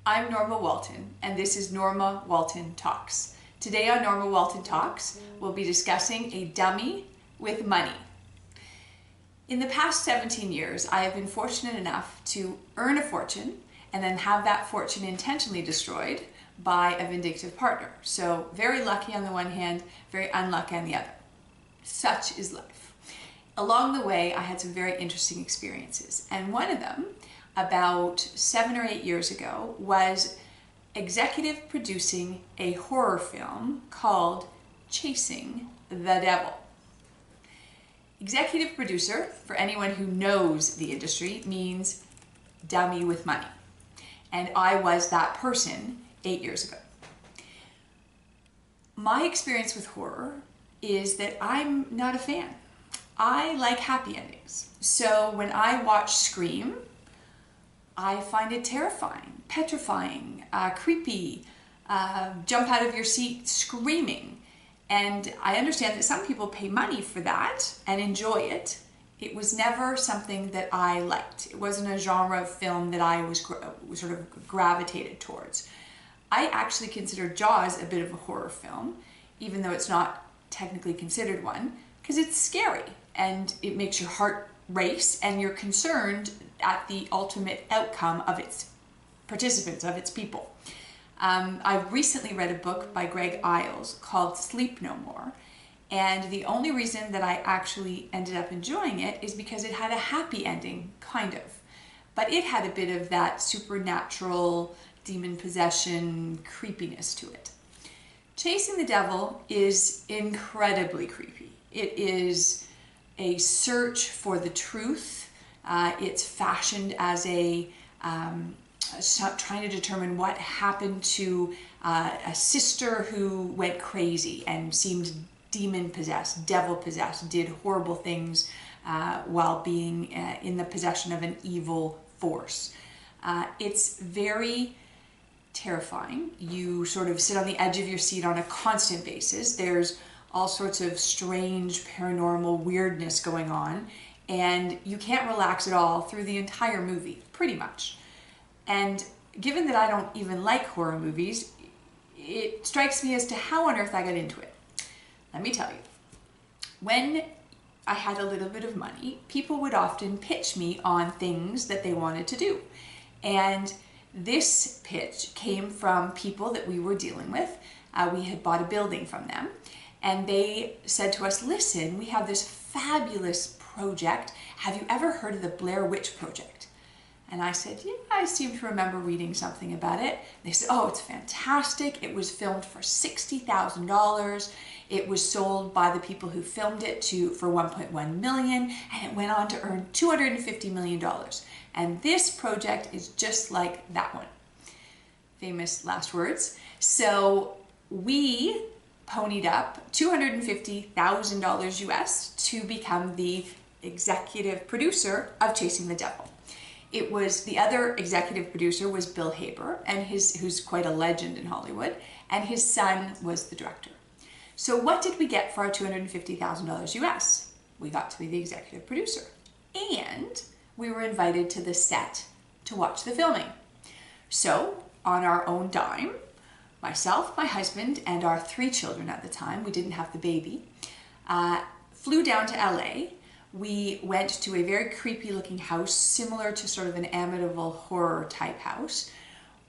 I'm Norma Walton, and this is Norma Walton Talks. Today on Norma Walton Talks, we'll be discussing a dummy with money. In the past 17 years, I have been fortunate enough to earn a fortune and then have that fortune intentionally destroyed by a vindictive partner. So very lucky on the one hand, very unlucky on the other. Such is life. Along the way, I had some very interesting experiences, and one of them, about 7 or 8 years ago, was executive producing a horror film called Chasing the Devil. Executive producer, for anyone who knows the industry, means dummy with money. And I was that person 8 years ago. My experience with horror is that I'm not a fan. I like happy endings. So when I watch Scream, I find it terrifying, petrifying, creepy, jump out of your seat screaming. And I understand that some people pay money for that and enjoy it. It was never something that I liked. It wasn't a genre of film that I was sort of gravitated towards. I actually consider Jaws a bit of a horror film, even though it's not technically considered one, because it's scary and it makes your heart race and you're concerned at the ultimate outcome of its participants, of its people. I've recently read a book by Greg Iles called Sleep No More, and the only reason that I actually ended up enjoying it is because it had a happy ending, kind of. But it had a bit of that supernatural, demon possession creepiness to it. Chasing the Devil is incredibly creepy. It is a search for the truth. It's fashioned as trying to determine what happened to a sister who went crazy and seemed demon-possessed, devil-possessed, did horrible things while being in the possession of an evil force. It's very terrifying. You sort of sit on the edge of your seat on a constant basis. There's all sorts of strange paranormal weirdness going on, and you can't relax at all through the entire movie, pretty much. And given that I don't even like horror movies, it strikes me as to how on earth I got into it. Let me tell you. When I had a little bit of money, people would often pitch me on things that they wanted to do. And this pitch came from people that we were dealing with. We had bought a building from them. And they said to us, listen, we have this fabulous project. Have you ever heard of the Blair Witch Project? And I said, yeah, I seem to remember reading something about it. They said, oh, it's fantastic. It was filmed for $60,000. It was sold by the people who filmed it for $1.1 million, and it went on to earn $250 million. And this project is just like that one. Famous last words. So we ponied up $250,000 US to become the executive producer of Chasing the Devil. It was, the other executive producer was Bill Haber, and who's quite a legend in Hollywood, and his son was the director. So what did we get for our $250,000 US? We got to be the executive producer. And we were invited to the set to watch the filming. So on our own dime, myself, my husband, and our 3 children at the time, we didn't have the baby, flew down to LA. We went to a very creepy looking house, similar to sort of an Amityville horror type house.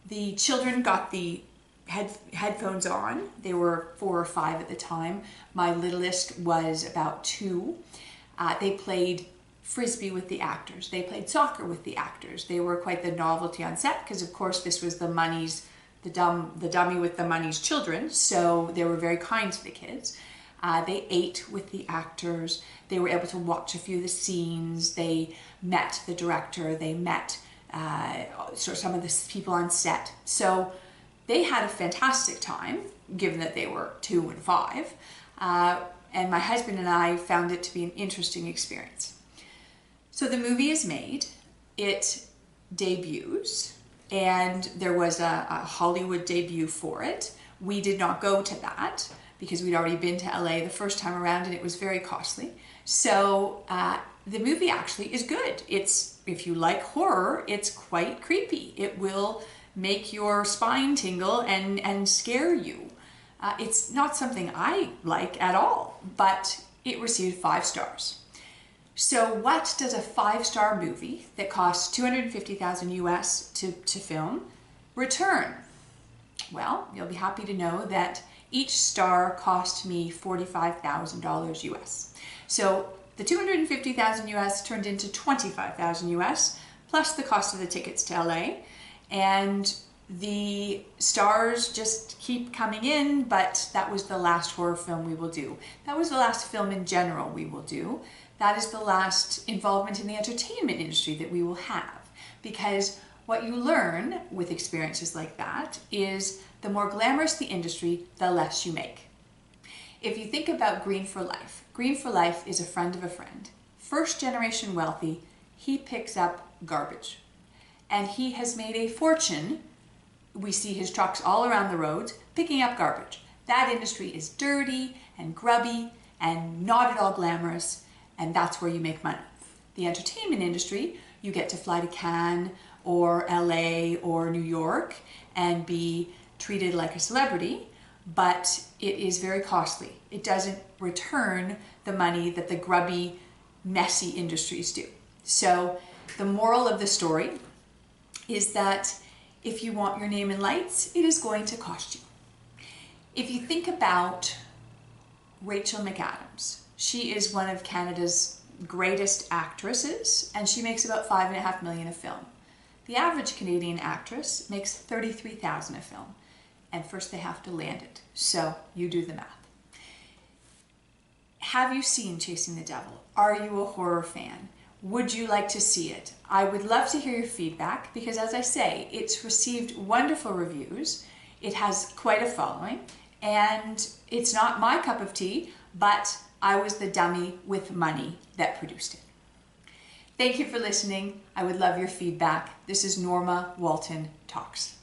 The children got the headphones on. They were 4 or 5 at the time. My littlest was about 2. They played frisbee with the actors. They played soccer with the actors. They were quite the novelty on set because, of course, this was the dummy with the money's children, so they were very kind to the kids. They ate with the actors. They were able to watch a few of the scenes. They met the director. They met some of the people on set. So they had a fantastic time, given that they were 2 and 5. And my husband and I found it to be an interesting experience. So the movie is made. It debuts. And there was a Hollywood debut for it. We did not go to that because we'd already been to LA the first time around and it was very costly. So the movie actually is good. It's, if you like horror, it's quite creepy. It will make your spine tingle and scare you. It's not something I like at all, but it received 5 stars. So what does a 5-star movie that costs $250,000 US to film return? Well, you'll be happy to know that each star cost me $45,000 US. So the $250,000 US turned into $25,000 US, plus the cost of the tickets to LA. And the stars just keep coming in, but that was the last horror film we will do. That was the last film in general we will do. That is the last involvement in the entertainment industry that we will have. Because what you learn with experiences like that is the more glamorous the industry, the less you make. If you think about Green for Life is a friend of a friend. First generation wealthy, he picks up garbage. And he has made a fortune. We see his trucks all around the roads picking up garbage. That industry is dirty and grubby and not at all glamorous, and that's where you make money. The entertainment industry, you get to fly to Cannes or LA or New York and be treated like a celebrity, but it is very costly. It doesn't return the money that the grubby, messy industries do. So the moral of the story is that if you want your name in lights, it is going to cost you. If you think about Rachel McAdams, she is one of Canada's greatest actresses, and she makes about $5.5 million a film. The average Canadian actress makes $33,000 a film, and first they have to land it. So you do the math. Have you seen Chasing the Devil? Are you a horror fan? Would you like to see it? I would love to hear your feedback because, as I say, it's received wonderful reviews. It has quite a following, and it's not my cup of tea, but I was the dummy with money that produced it. Thank you for listening. I would love your feedback. This is Norma Walton Talks.